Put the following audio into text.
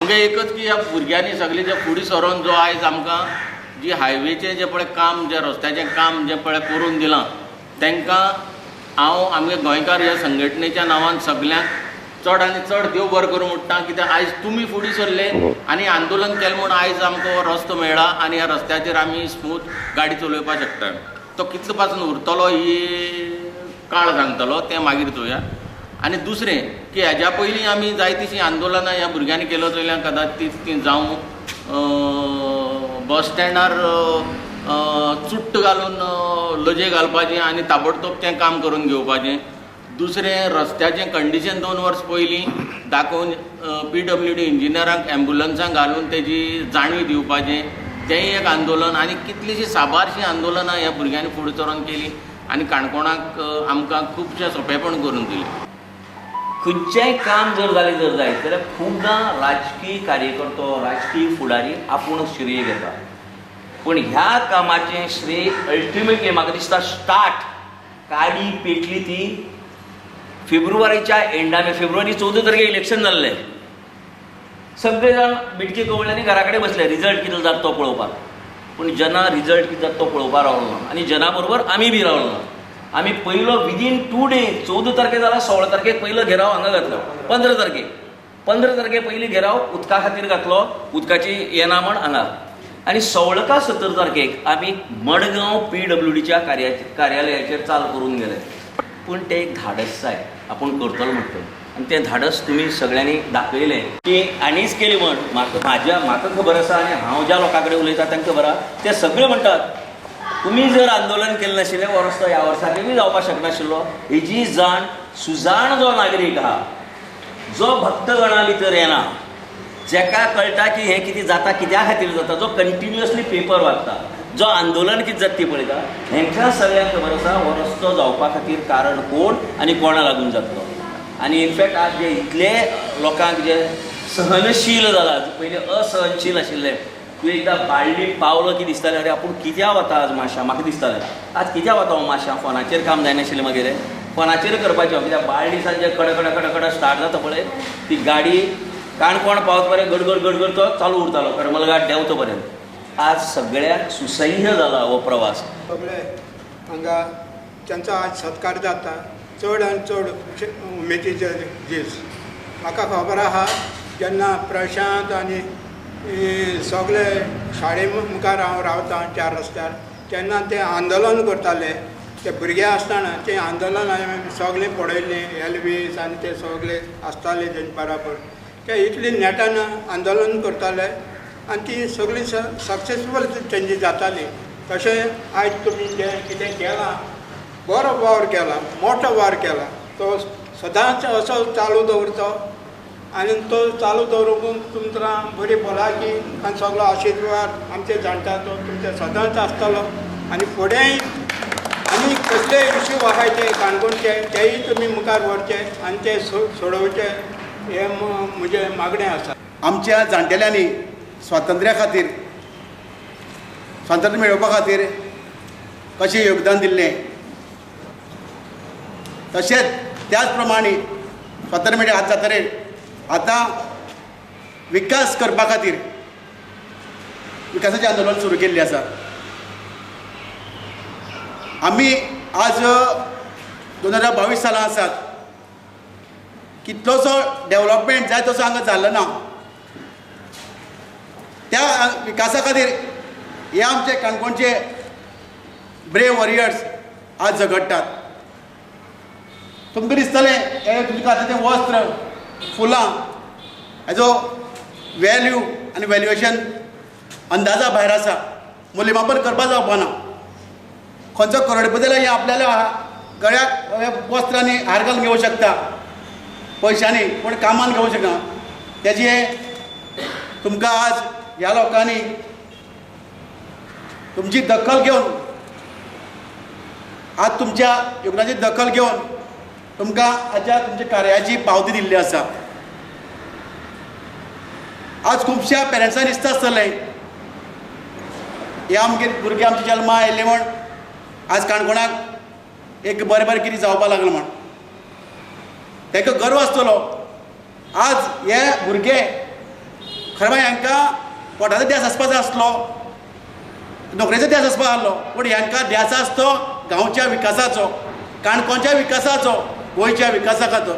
आमकां एकच की ह्या भुरग्यांनी सगळे जे फुडें सरोन जो आयज आमकां जी हायवेचें जें पळय काम, जें रस्त्याचें काम जें पळय करून दिलां, तांकां हांव आमगे गोंयकार ह्या संघटनेच्या नांवान सगल्यांक चड आनी चड देव बरें करूं म्हणटा. कित्याक आयज तुमी फुडें सरले आनी आंदोलन केलें म्हूण आयज आमकां हो रस्तो मेळ्ळा आनी ह्या रस्त्याचेर आमी स्मूथ गाडी चलोवपाक शकता. तो कितलो पासून उरतलो ही काळ सांगतलो, तें मागीर चोवया. आनी दुसरें की हेज्या पयलीं आमी जायतीशीं आंदोलनां ह्या भुरग्यांनी केलो चयल्यां कदाचित ती जावं बस स्टँडार चुट्ट घालून लजे घालपाचें आनी ताबडतोब तें काम करून घेवपाचें. दुसरें रस्त्याचें कंडिशन 2 वर्स पयलीं दाखोवन PWD इंजिनियरांक एम्ब्युलन्सांक घालून तेजी जाणीव दिवपाचें, तेंय एक आंदोलन. आनी कितलींशीं साबारशीं आंदोलनां ह्या भुरग्यांनी फुडें सरोन केलीं आनी काणकोणाक आमकां खुबशें सोंपेपण करून दिलें. खंयचेंय काम जर जालें जायत जाल्यार खूबदां राजकीय कार्यकर्तो, राजकीय फुडारी आपुणूच श्रेय घेता. पूण ह्या कामाचें श्रेय अल्टिमेटली म्हाका दिसता स्टार्ट काडी पेटली ती फेब्रुवारीच्या एंडान. फेब्रुवारी 14 तारखेक इलेक्शन जाल्लें. सगळे जाण बिडकी कवळ्यांनी घरा कडेन बसले रिजल्ट कितें जाता तो पळोवपाक. पूण जना रिजल्ट कितें जाता तो पळोवपाक रावलो ना आनी जना बरोबर आमी बी रावलो ना. आमी पयलो विदीन 2 days 14 तारखेक जाला, 16 तारखेक पयलो घेराव हांगा घातलो. 15 तारखेक पयली घेराव उदका खातीर घातलो, उदकाची येना म्हण हांगा. आनी 16 का 17 तारखेक आमी मडगांव PWDच्या कार्यालयाचेर चाल करून गेले. पूण तें एक धाडस जाय, आपूण करतलो म्हणटा. आनी तें धाडस तुमी सगळ्यांनी दाखयलें की आनीच केली म्हण. म्हाका खबर आसा आनी हांव ज्या लोकां कडेन उलयतां तांकां खबर आसा, ते सगळे म्हणटात तुमी जर आंदोलन केलें नाशिल्लें हो रस्तो ह्या वर्साकय बी जावपाक शकनाशिल्लो. हेजी जाण सुजाण जो नागरीक आहा, जो भक्तगणा भितर येना, जेका कळटा की हें कितें जाता, कित्या खातीर जाता, जो कंटिन्युअसली पेपर वाचता, जो आंदोलन कितें जाता ती पळयता, हेंकां सगळ्यांक खबर आसा हो रस्तो जावपा खातीर कारण कोण आनी कोणा लागून जातलो. आनी इनफॅक्ट आज जे इतले लोकांक जे सहनशील जाला, पयलीं असहनशील आशिल्ले, तूं एकदां बाळ्ळी पावलो की दिसतालें अरे आपूण कित्या वता आज माश्यां. म्हाका दिसतालें आज कित्या वता हांव माश्यां, फोनाचेर काम जायनाशिल्लें मागीर फोनाचेर करपाचें हांव. कित्याक बाळ्ळी सांजे कड स्टार्ट जाता पळय ती गाडी काणकोण पावता पर्यंत गडगड तो चालू उरतालो करमलघाट देंवतो पर्यंत. आज सगळ्याक सुसह्य जाला हो प्रवास. सगळे हांगा तांचो आज सत्कार जाता. चड आनी चड उमेदीचे दीस. म्हाका खबर आहा जेन्ना प्रशांत आनी सगळे शाळे मुखार हांव रावतां 4 रस्त्यार, तेन्ना ते आंदोलन करताले. ते भुरगे आसतना तें आंदोलन हांवें सगळें पळयलें. एलवीस आनी ते सगळे आसताले तेजे बराबर. ते इतली नेटान आंदोलन करताले आनी ती सगळी सक्सेसफूल तेंची जाताली. तशें आयज तुमी जें कितें केलां, बरो वावर केला, मोठो वावर केला, तो सदांच असो चालू दवरतो आनी तो चालू दवरून तुमकां बरी भलायकी आनी सगळो आशिर्वाद आमचे जाणटा तो तुमचे सदांच आसतलो. आनी फुडेंय आनी कसले इश्यू आहाय ते काणकोणचे तेय तुमी मुखार व्हरचे आनी ते सोडोवचे हें म्हजें मागणें आसा. आमच्या जाणटेल्यांनी स्वातंत्र्या खातीर, स्वातंत्र्य मेळोवपा खातीर कशें योगदान दिल्लें, तशेंच त्याच प्रमाणे स्वातंत्र्य मेळ्ळें आज जातरेर आतां विकास करपा खातीर विकासाचें आंदोलन सुरू केल्लें आसा. आमी आज 2022 सालां आसात. कितलोसो डेवलपमेंट जाय तसो हांगा जाल्लो ना. त्या विकासा खातीर हे आमचे काणकोणचे ब्रेव वॉरियर्स आज झगडटात. तुमकां दिसतलें हे तुमकां आतां तें वस्त्र, फुलां हेजो वॅल्यू आनी वॅल्युएशन अंदाजा भायर आसा. मुलीमापन करपा जावपा ना. खंयचो करोडपती जाल्यार हे आपल्याल्या गळ्याक वस्त्रांनी हार घालून घेवंक शकता पयशांनी, पूण कामान घेवंक शकना. तेजी तुमकां आज ह्या लोकांनी तुमची दखल घेवन, आज तुमच्या योगदानाची दखल घेवन तुमकां हाच्या तुमच्या कार्याची पावती दिल्ली आसा. आज खुबश्या पेरंट्सांक दिसता आसतलें हे आमगे भुरगे आमच्या जल्मा आयिल्ले म्हण आज काणकोणाक एक बरें बरें कितें जावपाक लागलें म्हण तांकां गर्व आसतलो. आज हे भुरगे खरें म्हळ्यार हांकां पोटाचो ध्यास आसपाचो आसलो, नोकरेचो ध्यास आसपाक आसलो, पूण हांकां ध्यास आसतो गांवच्या विकासाचो, काणकोणच्या विकासाचो, गोंयच्या विकासा खातीर.